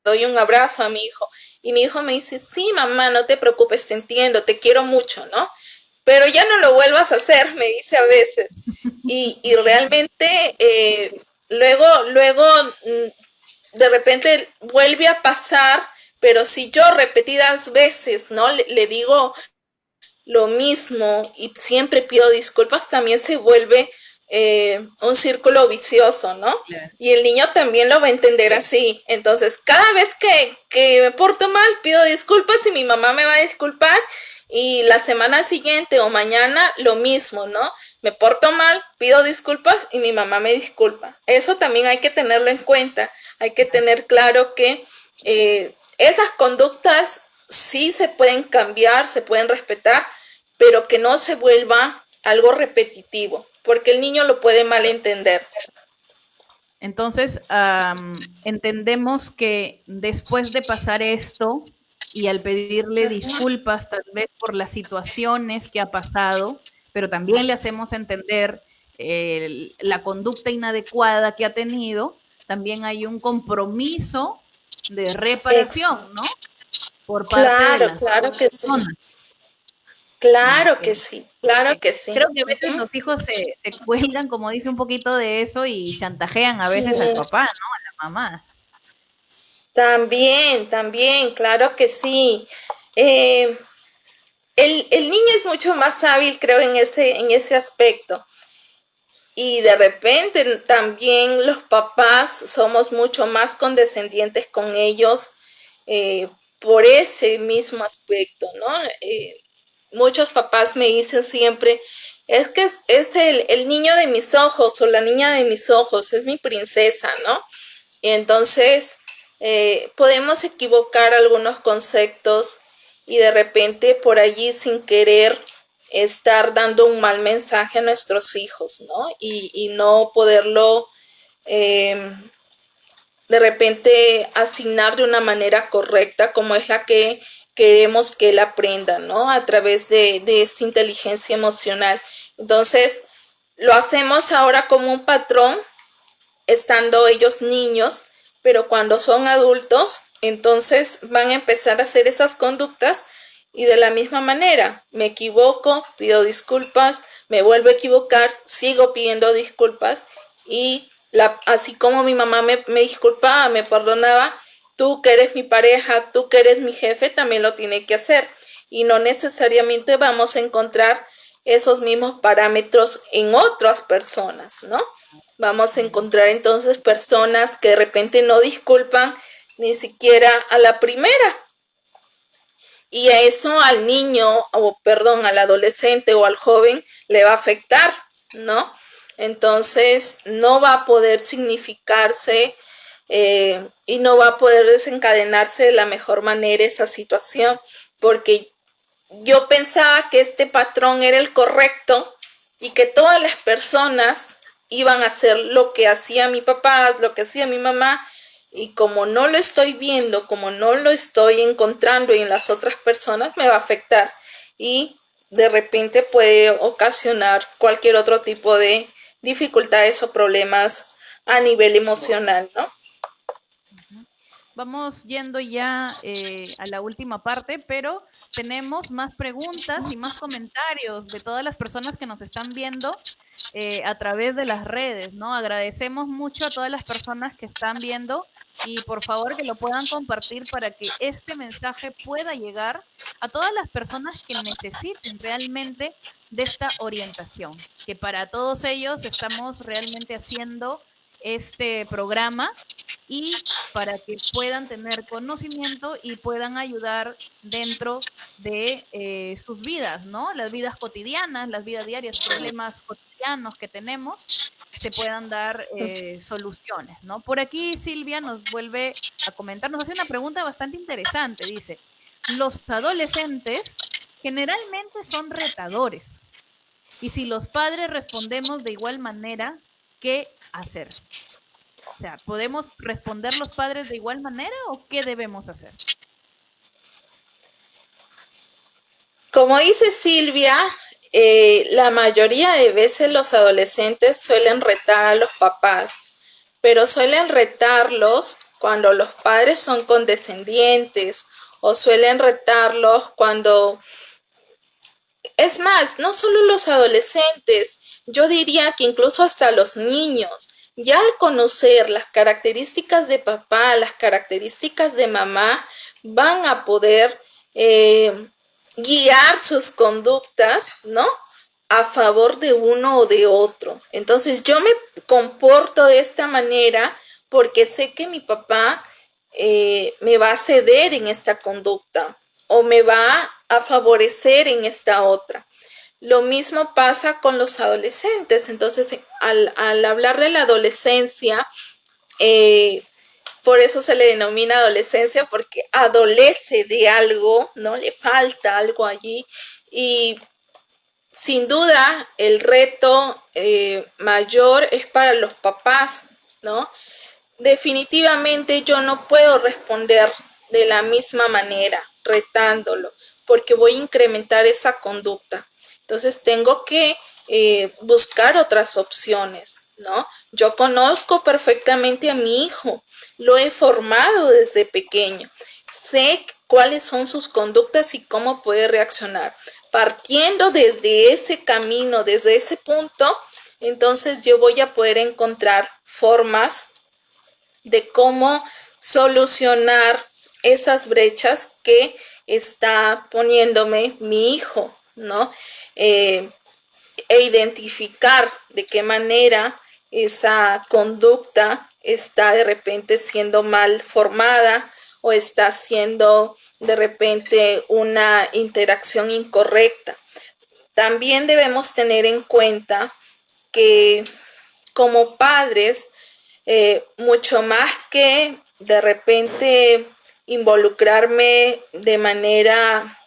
doy un abrazo a mi hijo. Y mi hijo me dice, sí, mamá, no te preocupes, te entiendo, te quiero mucho, ¿no? Pero ya no lo vuelvas a hacer, me dice a veces. Y realmente luego de repente vuelve a pasar, pero si yo repetidas veces, ¿no? Le digo lo mismo y siempre pido disculpas, también se vuelve un círculo vicioso, ¿no? Claro. Y el niño también lo va a entender así. Entonces, cada vez que me porto mal, pido disculpas y mi mamá me va a disculpar y la semana siguiente o mañana lo mismo, ¿no? Me porto mal, pido disculpas y mi mamá me disculpa. Eso también hay que tenerlo en cuenta. Hay que tener claro que esas conductas sí se pueden cambiar, se pueden respetar, pero que no se vuelva algo repetitivo, porque el niño lo puede malentender. Entonces, entendemos que después de pasar esto y al pedirle disculpas tal vez por las situaciones que ha pasado, pero también le hacemos entender la conducta inadecuada que ha tenido, también hay un compromiso de reparación, ¿no? Por parte de Claro, las claro que sí. personas. Claro que sí, claro que sí. Creo que a veces los hijos se cuelgan, como dice, un poquito de eso y chantajean a Sí, veces al papá, ¿no? A la mamá. también, también, claro que sí. Eh, el niño es mucho más hábil, creo, en ese aspecto. Y de repente también los papás somos mucho más condescendientes con ellos por ese mismo aspecto, ¿no? Muchos papás me dicen siempre, es que es el niño de mis ojos o la niña de mis ojos, es mi princesa, ¿no? Y entonces podemos equivocar algunos conceptos y de repente por allí sin querer estar dando un mal mensaje a nuestros hijos, ¿no? Y no poderlo eh, de repente asignar de una manera correcta como es la que queremos que él aprenda, ¿no? A través de esa inteligencia emocional. Entonces, lo hacemos ahora como un patrón, estando ellos niños, pero cuando son adultos, entonces van a empezar a hacer esas conductas y de la misma manera, me equivoco, pido disculpas, me vuelvo a equivocar, sigo pidiendo disculpas y así como mi mamá me disculpaba, me perdonaba, tú que eres mi pareja, tú que eres mi jefe, también lo tiene que hacer. Y no necesariamente vamos a encontrar esos mismos parámetros en otras personas, ¿no? Vamos a encontrar entonces personas que de repente no disculpan ni siquiera a la primera. Y a eso al niño, o perdón, al adolescente o al joven le va a afectar, ¿no? Entonces no va a poder significarse y no va a poder desencadenarse de la mejor manera esa situación, porque yo pensaba que este patrón era el correcto y que todas las personas iban a hacer lo que hacía mi papá, lo que hacía mi mamá, y como no lo estoy viendo, como no lo estoy encontrando en las otras personas, me va a afectar y de repente puede ocasionar cualquier otro tipo de dificultades o problemas a nivel emocional, ¿no? Vamos yendo ya a la última parte, pero tenemos más preguntas y más comentarios de todas las personas que nos están viendo a través de las redes, ¿no? Agradecemos mucho a todas las personas que están viendo y por favor que lo puedan compartir para que este mensaje pueda llegar a todas las personas que necesiten realmente de esta orientación, que para todos ellos estamos realmente haciendo este programa y para que puedan tener conocimiento y puedan ayudar dentro de sus vidas, ¿no? Las vidas cotidianas, las vidas diarias, problemas cotidianos que tenemos, se puedan dar soluciones, ¿no? Por aquí Silvia nos vuelve a comentar, nos hace una pregunta bastante interesante, dice, los adolescentes generalmente son retadores y si los padres respondemos de igual manera, ¿qué hacer? O sea, ¿podemos responder los padres de igual manera o qué debemos hacer? Como dice Silvia, la mayoría de veces los adolescentes suelen retar a los papás, pero suelen retarlos cuando los padres son condescendientes o suelen retarlos cuando... Es más, no solo los adolescentes, yo diría que incluso hasta los niños, ya al conocer las características de papá, las características de mamá, van a poder guiar sus conductas, ¿no? A favor de uno o de otro. Entonces yo me comporto de esta manera porque sé que mi papá me va a ceder en esta conducta. o me va a favorecer en esta otra. Lo mismo pasa con los adolescentes. Entonces, al hablar de la adolescencia, por eso se le denomina adolescencia, porque adolece de algo, ¿no? Le falta algo allí. Y sin duda, el reto mayor es para los papás, ¿no? Definitivamente yo no puedo responder de la misma manera, retándolo, porque voy a incrementar esa conducta. Entonces tengo que buscar otras opciones, ¿no? Yo conozco perfectamente a mi hijo, lo he formado desde pequeño, sé cuáles son sus conductas y cómo puede reaccionar. Partiendo desde ese camino, desde ese punto, entonces yo voy a poder encontrar formas de cómo solucionar esas brechas que está poniéndome mi hijo, ¿no? E identificar de qué manera esa conducta está de repente siendo mal formada o está siendo de repente una interacción incorrecta. También debemos tener en cuenta que como padres, mucho más que de repente involucrarme de manera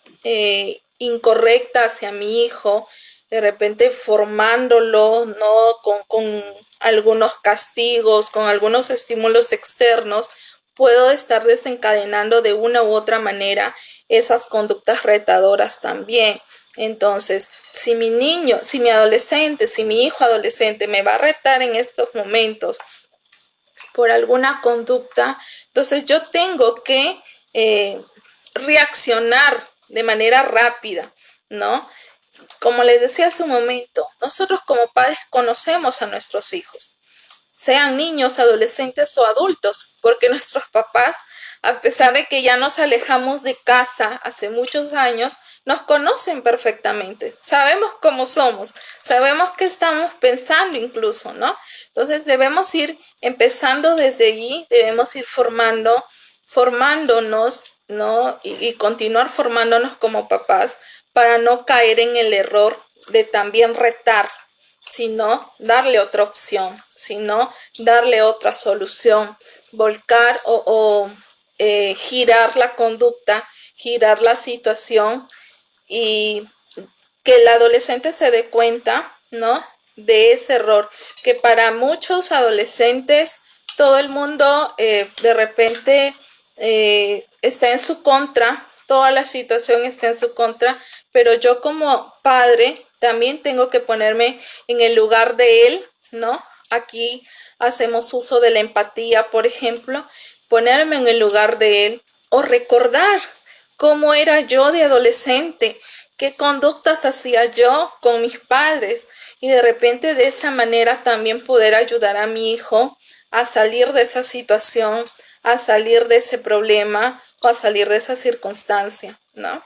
incorrecta hacia mi hijo, de repente formándolo, ¿no? Con algunos castigos, con algunos estímulos externos, puedo estar desencadenando de una u otra manera esas conductas retadoras también. Entonces, si mi niño, si mi adolescente, si mi hijo adolescente me va a retar en estos momentos por alguna conducta, entonces yo tengo que reaccionar de manera rápida, ¿no? Como les decía hace un momento, nosotros como padres conocemos a nuestros hijos, sean niños, adolescentes o adultos, porque nuestros papás, a pesar de que ya nos alejamos de casa hace muchos años, nos conocen perfectamente, sabemos cómo somos, sabemos qué estamos pensando incluso, ¿no? Entonces debemos ir empezando desde allí, debemos ir formándonos, ¿no? Y continuar formándonos como papás para no caer en el error de también retar, sino darle otra opción, sino darle otra solución, volcar o girar la conducta, girar la situación y que el adolescente se dé cuenta, ¿no? De ese error, que para muchos adolescentes todo el mundo de repente está en su contra, toda la situación está en su contra, pero yo como padre también tengo que ponerme en el lugar de él, ¿no? Aquí hacemos uso de la empatía, por ejemplo, ponerme en el lugar de él o recordar cómo era yo de adolescente, qué conductas hacía yo con mis padres y de repente de esa manera también poder ayudar a mi hijo a salir de esa situación, a salir de ese problema o a salir de esa circunstancia, ¿no?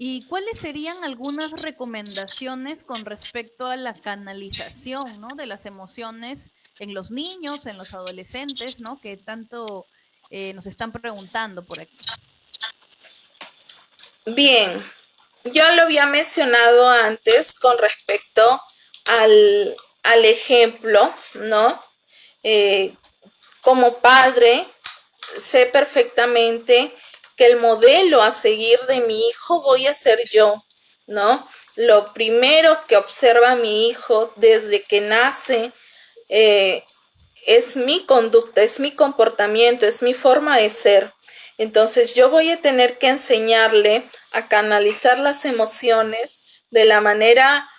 ¿Y cuáles serían algunas recomendaciones con respecto a la canalización, ¿no? De las emociones en los niños, en los adolescentes, ¿no? Que tanto nos están preguntando por aquí. Bien, yo lo había mencionado antes con respecto al ejemplo, ¿no? Eh, como padre, sé perfectamente que el modelo a seguir de mi hijo voy a ser yo, ¿no? Lo primero que observa mi hijo desde que nace es mi conducta, es mi comportamiento, es mi forma de ser. Entonces yo voy a tener que enseñarle a canalizar las emociones de la manera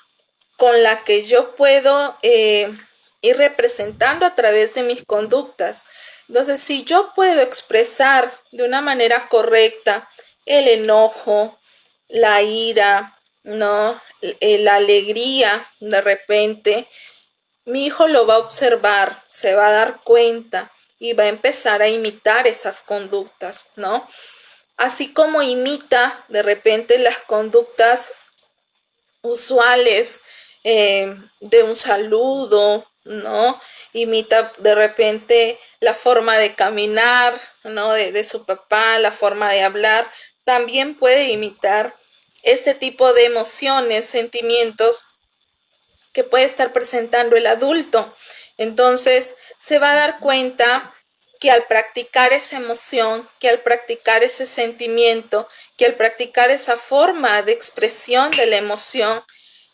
con la que yo puedo ir representando a través de mis conductas. Entonces, si yo puedo expresar de una manera correcta el enojo, la ira, ¿no? La alegría de repente, mi hijo lo va a observar, se va a dar cuenta y va a empezar a imitar esas conductas, ¿no? Así como imita de repente las conductas usuales de un saludo, ¿no? Imita de repente la forma de caminar, ¿no? De su papá, la forma de hablar, también puede imitar este tipo de emociones, sentimientos que puede estar presentando el adulto. Entonces, se va a dar cuenta que al practicar esa emoción, que al practicar ese sentimiento, que al practicar esa forma de expresión de la emoción,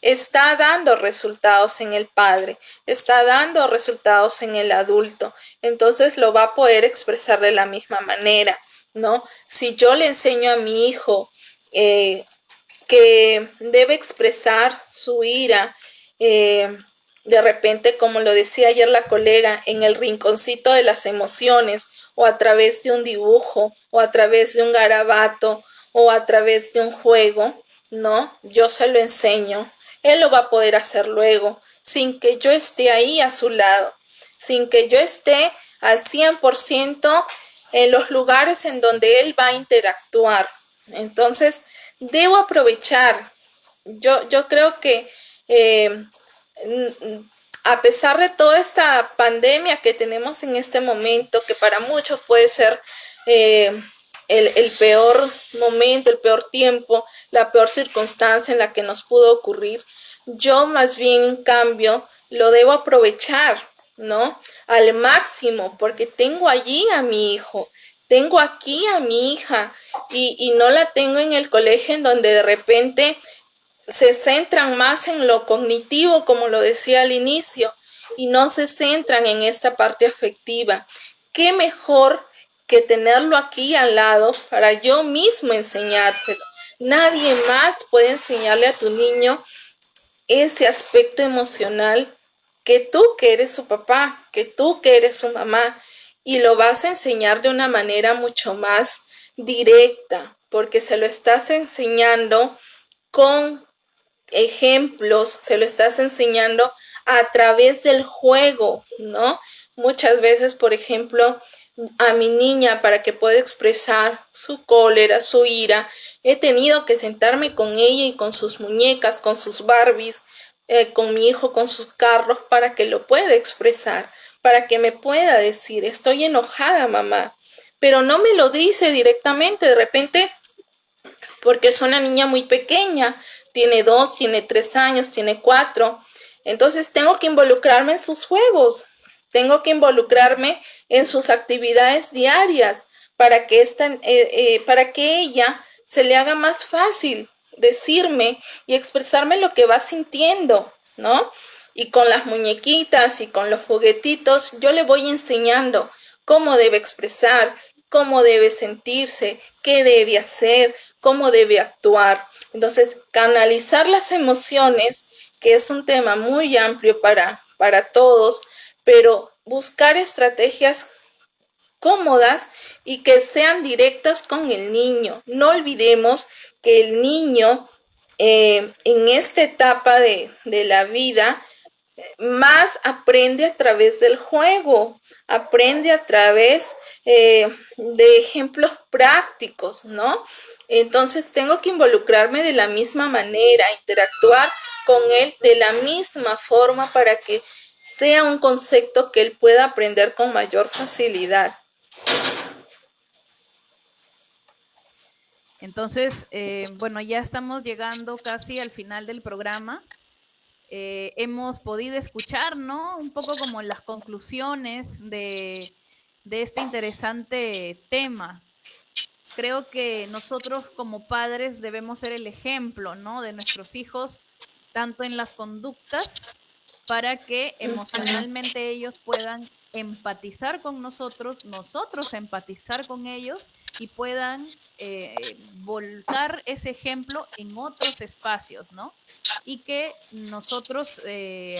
está dando resultados en el padre, está dando resultados en el adulto. Entonces lo va a poder expresar de la misma manera, ¿no? Si yo le enseño a mi hijo que debe expresar su ira, eh, de repente, como lo decía ayer la colega, en el rinconcito de las emociones, o a través de un dibujo, o a través de un garabato, o a través de un juego, ¿no? Yo se lo enseño. Él lo va a poder hacer luego, sin que yo esté ahí a su lado, sin que yo esté al 100% en los lugares en donde él va a interactuar. Entonces, debo aprovechar. Yo creo que eh, a pesar de toda esta pandemia que tenemos en este momento, que para muchos puede ser eh, el peor momento, el peor tiempo, la peor circunstancia en la que nos pudo ocurrir, yo más bien en cambio lo debo aprovechar, ¿no? Al máximo, porque tengo allí a mi hijo, tengo aquí a mi hija y no la tengo en el colegio en donde de repente se centran más en lo cognitivo, como lo decía al inicio, y no se centran en esta parte afectiva. ¿Qué mejor que tenerlo aquí al lado para yo mismo enseñárselo? Nadie más puede enseñarle a tu niño ese aspecto emocional que tú que eres su papá, que tú que eres su mamá, y lo vas a enseñar de una manera mucho más directa, porque se lo estás enseñando con ejemplos, se lo estás enseñando a través del juego, ¿no? Muchas veces, por ejemplo, a mi niña para que pueda expresar su cólera, su ira, he tenido que sentarme con ella y con sus muñecas, con sus Barbies, con mi hijo, con sus carros, para que lo pueda expresar, para que me pueda decir, estoy enojada, mamá, pero no me lo dice directamente, de repente porque es una niña muy pequeña, tiene 2, tiene 3 años, tiene 4. Entonces tengo que involucrarme en sus juegos, tengo que involucrarme en sus actividades diarias para que ella se le haga más fácil decirme y expresarme lo que va sintiendo, ¿no? Y con las muñequitas y con los juguetitos yo le voy enseñando cómo debe expresar, cómo debe sentirse, qué debe hacer, cómo debe actuar. Entonces, canalizar las emociones, que es un tema muy amplio para todos, pero buscar estrategias cómodas y que sean directas con el niño. No olvidemos que el niño en esta etapa de la vida más aprende a través del juego, aprende a través de ejemplos prácticos, ¿no? Entonces tengo que involucrarme de la misma manera, interactuar con él de la misma forma para que sea un concepto que él pueda aprender con mayor facilidad. Entonces, bueno, ya estamos llegando casi al final del programa. Hemos podido escuchar, ¿no? Un poco como las conclusiones de este interesante tema. Creo que nosotros como padres debemos ser el ejemplo, ¿no? De nuestros hijos, tanto en las conductas, para que emocionalmente ellos puedan empatizar con nosotros, nosotros empatizar con ellos y puedan volcar ese ejemplo en otros espacios, ¿no? Y que nosotros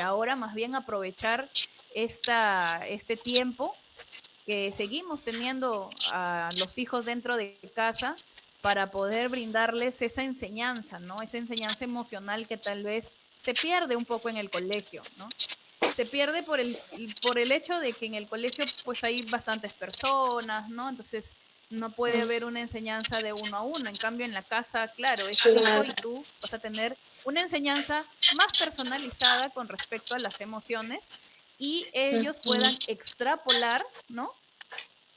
ahora más bien aprovechar este tiempo que seguimos teniendo a los hijos dentro de casa para poder brindarles esa enseñanza, ¿no? Esa enseñanza emocional que tal vez se pierde un poco en el colegio, ¿no? Se pierde por el hecho de que en el colegio pues hay bastantes personas, ¿no? Entonces no puede haber una enseñanza de uno a uno. En cambio, en la casa, claro, es fijo y Claro. tú vas a tener una enseñanza más personalizada con respecto a las emociones y ellos puedan extrapolar, ¿no?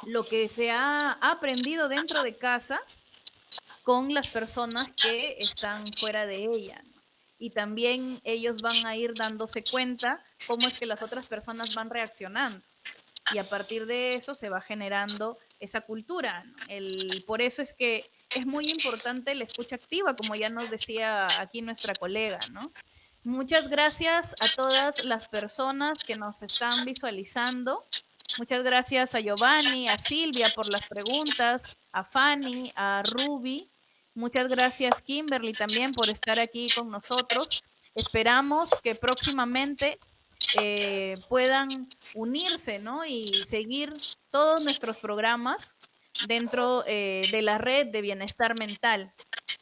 Lo que se ha aprendido dentro de casa con las personas que están fuera de ella, ¿no? Y también ellos van a ir dándose cuenta cómo es que las otras personas van reaccionando. Y a partir de eso se va generando esa cultura, ¿no? Por eso es que es muy importante la escucha activa, como ya nos decía aquí nuestra colega, ¿no? Muchas gracias a todas las personas que nos están visualizando. Muchas gracias a Giovanni, a Silvia por las preguntas, a Fanny, a Ruby. Muchas gracias, Kimberly, también por estar aquí con nosotros. Esperamos que próximamente puedan unirse, ¿no? Y seguir todos nuestros programas dentro de la red de bienestar mental.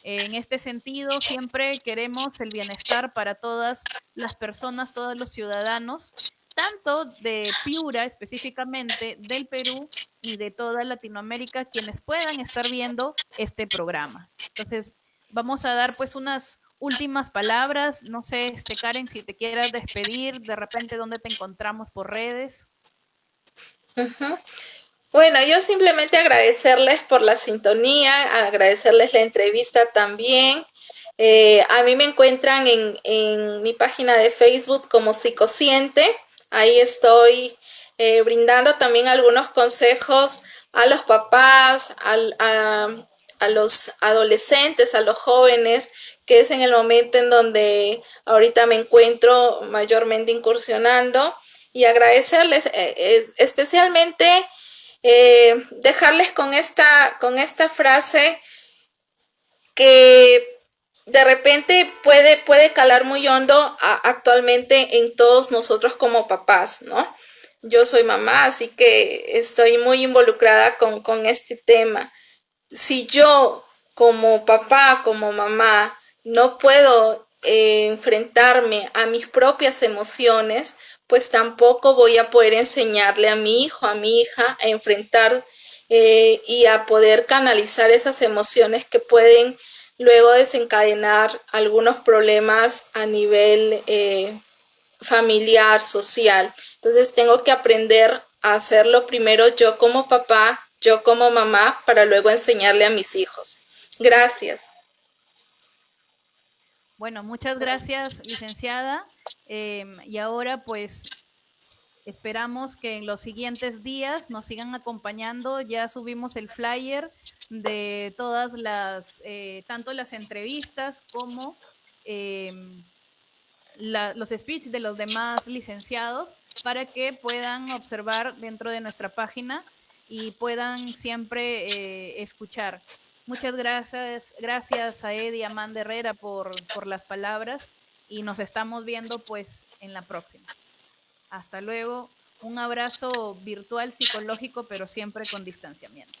En este sentido, siempre queremos el bienestar para todas las personas, todos los ciudadanos, tanto de Piura específicamente, del Perú y de toda Latinoamérica, quienes puedan estar viendo este programa. Entonces, vamos a dar pues unas últimas palabras. No sé, Karen, si te quieras despedir, de repente dónde te encontramos por redes. Bueno, yo simplemente agradecerles por la sintonía, agradecerles la entrevista también. A mí me encuentran en mi página de Facebook como Psicosiente. Ahí estoy brindando también algunos consejos a los papás, a los adolescentes, a los jóvenes, que es en el momento en donde ahorita me encuentro mayormente incursionando. Y agradecerles especialmente dejarles con esta frase que de repente puede calar muy hondo actualmente en todos nosotros como papás, ¿no? Yo soy mamá, así que estoy muy involucrada con este tema. Si yo como papá, como mamá, no puedo enfrentarme a mis propias emociones, pues tampoco voy a poder enseñarle a mi hijo, a mi hija, a enfrentar y a poder canalizar esas emociones que pueden luego desencadenar algunos problemas a nivel familiar, social. Entonces tengo que aprender a hacerlo primero yo como papá, yo como mamá, para luego enseñarle a mis hijos. Gracias. Bueno, muchas gracias, licenciada. Y ahora pues esperamos que en los siguientes días nos sigan acompañando. Ya subimos el flyer de todas tanto las entrevistas como eh, los speeches de los demás licenciados para que puedan observar dentro de nuestra página y puedan siempre escuchar. Muchas gracias a Eddie y Amanda Herrera por las palabras y nos estamos viendo pues en la próxima. Hasta luego. Un abrazo virtual psicológico, pero siempre con distanciamiento.